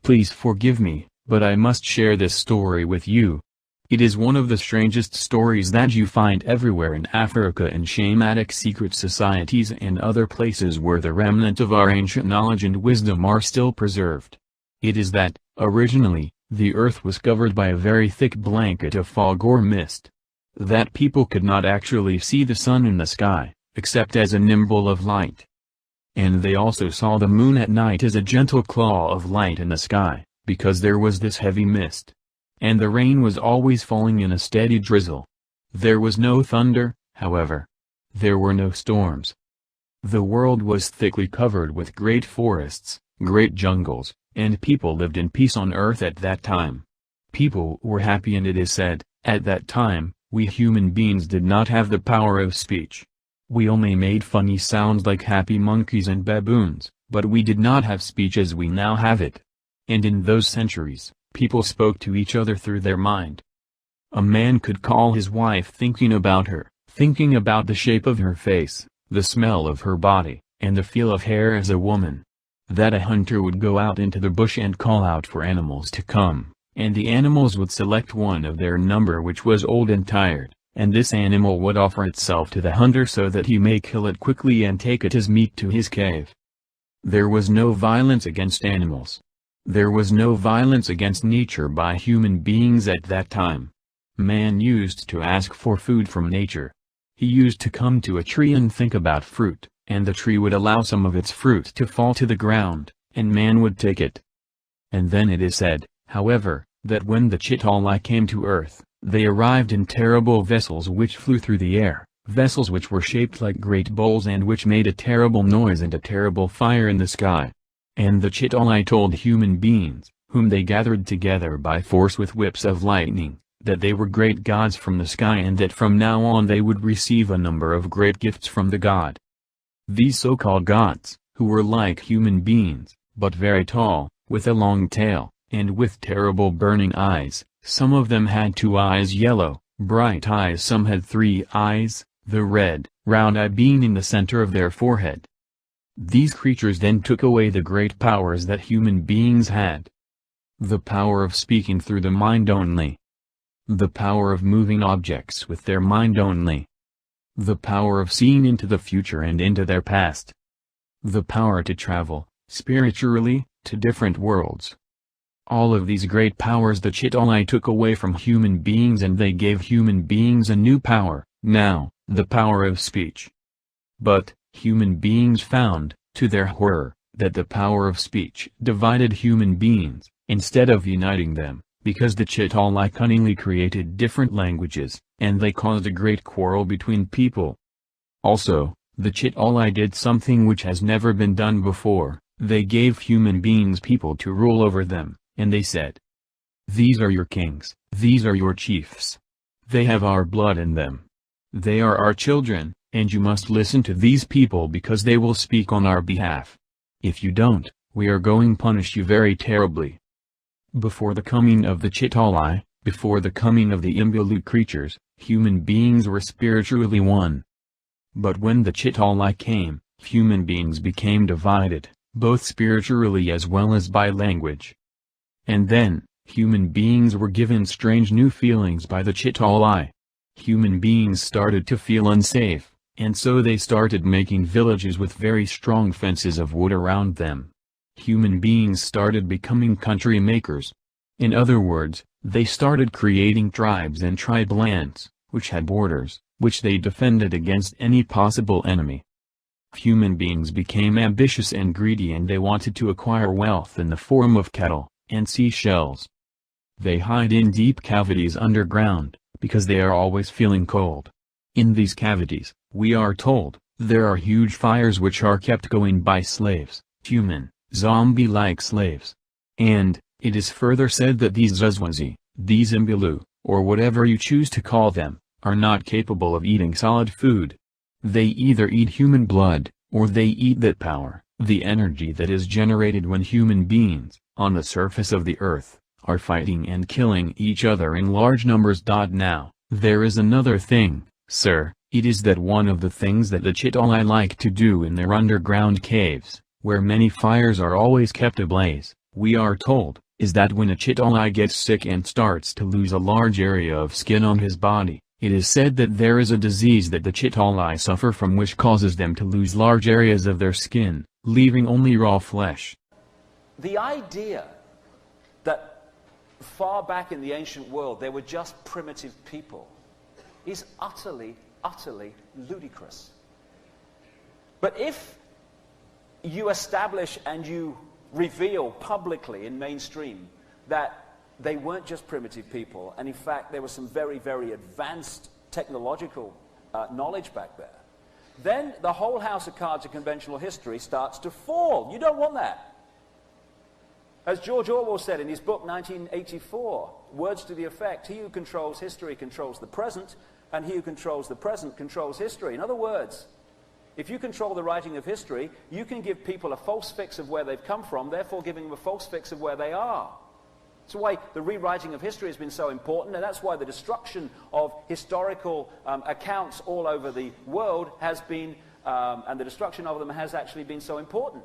Please forgive me, but I must share this story with you. It is one of the strangest stories that you find everywhere in Africa and Shamatic secret societies and other places where the remnant of our ancient knowledge and wisdom are still preserved. It is that, originally, the earth was covered by a very thick blanket of fog or mist. That people could not actually see the sun in the sky, except as a nimble of light. And they also saw the moon at night as a gentle claw of light in the sky, because there was this heavy mist. And the rain was always falling in a steady drizzle. There was no thunder, however. There were no storms. The world was thickly covered with great forests, great jungles, and people lived in peace on earth at that time. People were happy, and it is said, at that time, we human beings did not have the power of speech. We only made funny sounds like happy monkeys and baboons, but we did not have speech as we now have it. And in those centuries, people spoke to each other through their mind. A man could call his wife thinking about her, thinking about the shape of her face, the smell of her body, and the feel of hair as a woman. That a hunter would go out into the bush and call out for animals to come, and the animals would select one of their number which was old and tired, and this animal would offer itself to the hunter so that he may kill it quickly and take it as meat to his cave. There was no violence against animals. There was no violence against nature by human beings at that time. Man used to ask for food from nature. He used to come to a tree and think about fruit, and the tree would allow some of its fruit to fall to the ground, and man would take it. And then it is said, however, that when the Chitali came to earth, they arrived in terrible vessels which flew through the air, vessels which were shaped like great bowls and which made a terrible noise and a terrible fire in the sky. And the Chitali told human beings, whom they gathered together by force with whips of lightning, that they were great gods from the sky and that from now on they would receive a number of great gifts from the god. These so-called gods, who were like human beings, but very tall, with a long tail, and with terrible burning eyes, some of them had 2 eyes yellow, bright eyes, some had 3 eyes, the red, round eye being in the center of their forehead. These creatures then took away the great powers that human beings had. The power of speaking through the mind only. The power of moving objects with their mind only. The power of seeing into the future and into their past. The power to travel, spiritually, to different worlds. All of these great powers the Chitali took away from human beings, and they gave human beings a new power, now, the power of speech. But, human beings found, to their horror, that the power of speech divided human beings, instead of uniting them, because the Chitali cunningly created different languages, and they caused a great quarrel between people. Also, the Chitali did something which has never been done before. They gave human beings people to rule over them, and they said, "These are your kings, these are your chiefs. They have our blood in them. They are our children, and you must listen to these people because they will speak on our behalf. If you don't, we are going to punish you very terribly." Before the coming of the Chitali, before the coming of the Imbulu creatures, human beings were spiritually one. But when the Chitali came, human beings became divided, both spiritually as well as by language. And then, human beings were given strange new feelings by the Chitali. Human beings started to feel unsafe, and so they started making villages with very strong fences of wood around them. Human beings started becoming country makers. In other words, they started creating tribes and tribe lands, which had borders, which they defended against any possible enemy. Human beings became ambitious and greedy, and they wanted to acquire wealth in the form of cattle and seashells. They hide in deep cavities underground, because they are always feeling cold. In these cavities, we are told, there are huge fires which are kept going by slaves, human, zombie-like slaves. And, it is further said that these Zuzwanzi, these Imbulu, or whatever you choose to call them, are not capable of eating solid food. They either eat human blood, or they eat that power, the energy that is generated when human beings, on the surface of the earth, are fighting and killing each other in large numbers. Now, there is another thing, sir, it is that one of the things that the Chitali like to do in their underground caves, where many fires are always kept ablaze, we are told, is that when a Chitali gets sick and starts to lose a large area of skin on his body, it is said that there is a disease that the Chitali suffer from which causes them to lose large areas of their skin, leaving only raw flesh. The idea that far back in the ancient world there were just primitive people is utterly, utterly ludicrous. But if you establish and you reveal publicly in mainstream that they weren't just primitive people, and in fact there was some very, very advanced technological knowledge back there, then the whole house of cards of conventional history starts to fall. You don't want that. As George Orwell said in his book 1984, words to the effect, he who controls history controls the present, and he who controls the present controls history. In other words, if you control the writing of history, you can give people a false fix of where they've come from, therefore giving them a false fix of where they are. That's why the rewriting of history has been so important, and that's why the destruction of historical accounts all over the world has been, and the destruction of them has actually been so important.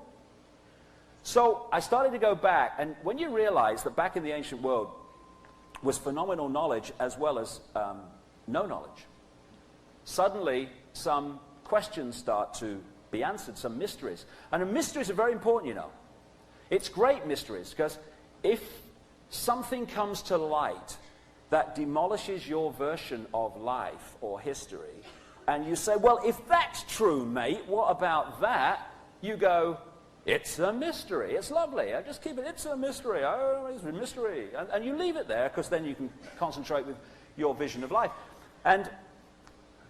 So I started to go back, and when you realize that back in the ancient world was phenomenal knowledge as well as no knowledge, suddenly some questions start to be answered, some mysteries. And mysteries are very important, you know. It's great mysteries, because if something comes to light that demolishes your version of life or history, and you say, well, if that's true, mate, what about that? You go, it's a mystery. It's lovely. I just keep it. It's a mystery. Oh, it's a mystery. And you leave it there, because then you can concentrate with your vision of life. And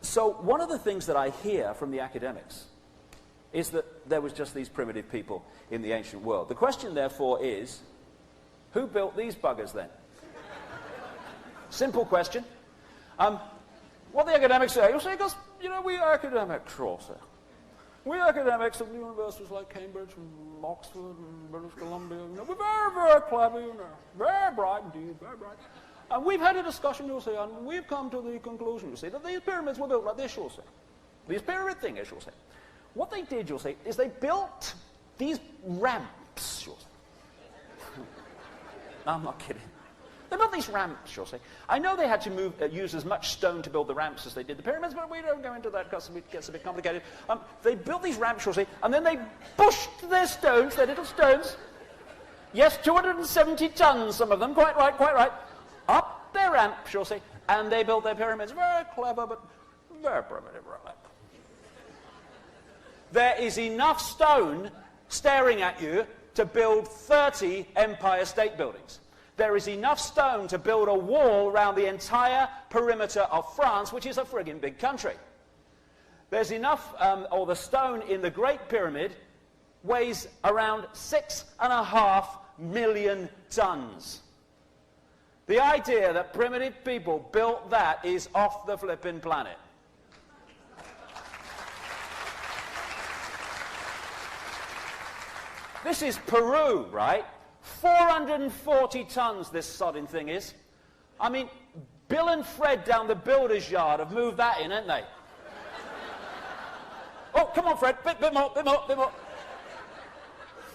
so one of the things that I hear from the academics is that there was just these primitive people in the ancient world. The question, therefore, is, who built these buggers then? Simple question. What the academics say, you'll say, because, you know, we academics also. We academics at universities like Cambridge and Oxford and British Columbia, you know, we're very, very clever, you know, very bright indeed, very bright. And we've had a discussion, you'll say, and we've come to the conclusion, you'll say, that these pyramids were built like this, you'll say. These pyramid things, you'll say. What they did, you'll say, is they built these ramps, you'll say. No, I'm not kidding. They built these ramps, you'll say. I know they had to use as much stone to build the ramps as they did the pyramids, but we don't go into that because it gets a bit complicated. They built these ramps, you'll say, and then they pushed their stones, their little stones, yes, 270 tons, some of them, quite right, up their ramps, you'll say, and they built their pyramids. Very clever, but very primitive, right? There is enough stone staring at you to build 30 Empire State Buildings. There is enough stone to build a wall around the entire perimeter of France, which is a friggin' big country. There's enough, or the stone in the Great Pyramid weighs around 6.5 million tons. The idea that primitive people built that is off the flippin' planet. This is Peru, right? 440 tons this sodding thing is. I mean, Bill and Fred down the builder's yard have moved that in, haven't they? Oh, come on, Fred, bit more.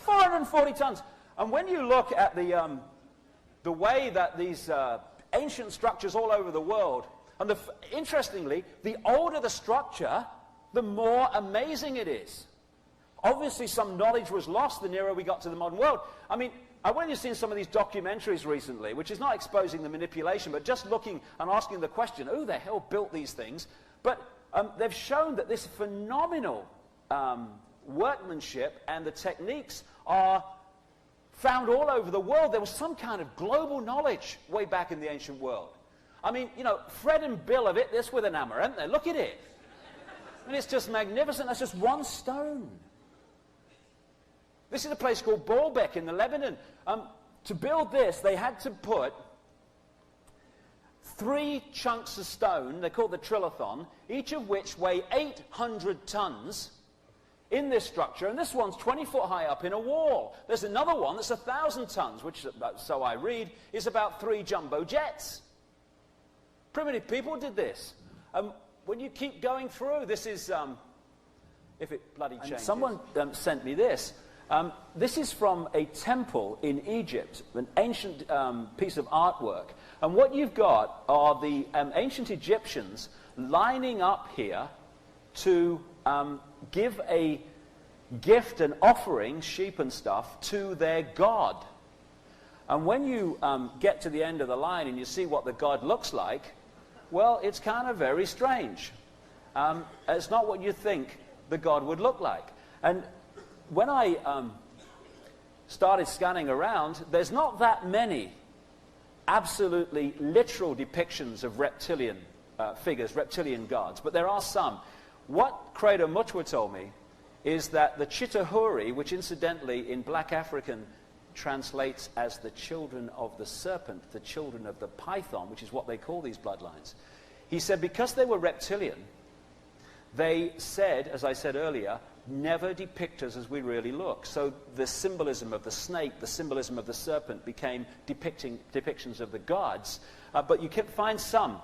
440 tons. And when you look at the way that these ancient structures all over the world, and interestingly, the older the structure, the more amazing it is. Obviously, some knowledge was lost the nearer we got to the modern world. I mean, I've only seen some of these documentaries recently, which is not exposing the manipulation, but just looking and asking the question, who the hell built these things? But they've shown that this phenomenal workmanship and the techniques are found all over the world. There was some kind of global knowledge way back in the ancient world. I mean, you know, Fred and Bill have hit this with an hammer, haven't they? Look at it. I mean, it's just magnificent. That's just one stone. This is a place called Baalbek in the Lebanon. To build this, they had to put 3 chunks of stone, they're called the trilithon, each of which weigh 800 tons in this structure, and this one's 20 foot high up in a wall. There's another one that's 1,000 tons, which, so I read, is about 3 jumbo jets. Primitive people did this. When you keep going through, this is, if it bloody changes. Someone sent me this. This is from a temple in Egypt, an ancient piece of artwork. And what you've got are the ancient Egyptians lining up here to give a gift and offering, sheep and stuff, to their god. And when you get to the end of the line and you see what the god looks like, well, it's kind of very strange. It's not what you think the god would look like. And when I started scanning around, there's not that many absolutely literal depictions of reptilian figures, reptilian gods, but there are some. What Credo Mutwa told me is that the Chitahuri, which incidentally in Black African translates as the children of the serpent, the children of the python, which is what they call these bloodlines. He said because they were reptilian, they said, as I said earlier, never depict us as we really look. So the symbolism of the snake, the symbolism of the serpent became depictions of the gods. But you can find some